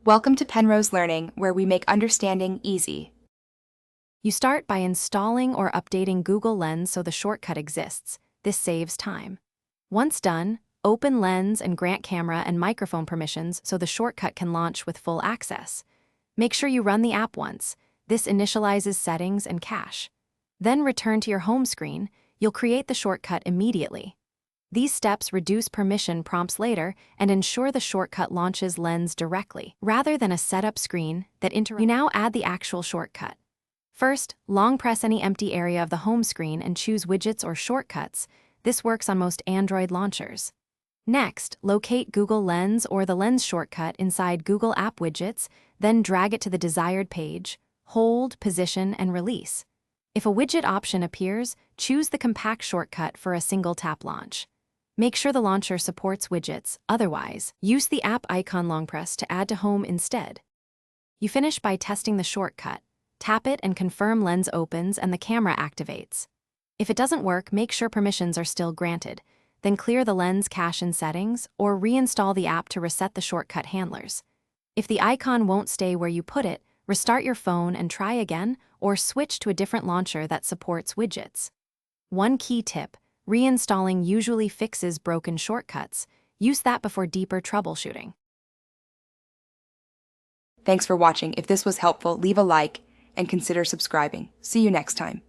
Welcome to Penrose Learning, where we make understanding easy. You start by installing or updating Google Lens so the shortcut exists. This saves time. Once done, open Lens and grant camera and microphone permissions so the shortcut can launch with full access. Make sure you run the app once. This initializes settings and cache. Then return to your home screen. You'll create the shortcut immediately. These steps reduce permission prompts later and ensure the shortcut launches Lens directly, rather than a setup screen that interrupts. You now add the actual shortcut. First, long press any empty area of the home screen and choose Widgets or Shortcuts. This works on most Android launchers. Next, locate Google Lens or the Lens shortcut inside Google App Widgets, then drag it to the desired page, hold, position, and release. If a widget option appears, choose the compact shortcut for a single tap launch. Make sure the launcher supports widgets, otherwise, use the app icon long press to add to home instead. You finish by testing the shortcut. Tap it and confirm Lens opens and the camera activates. If it doesn't work, make sure permissions are still granted. Then clear the Lens cache in settings or reinstall the app to reset the shortcut handlers. If the icon won't stay where you put it, restart your phone and try again or switch to a different launcher that supports widgets. One key tip: reinstalling usually fixes broken shortcuts. Use that before deeper troubleshooting. Thanks for watching. If this was helpful, leave a like and consider subscribing. See you next time.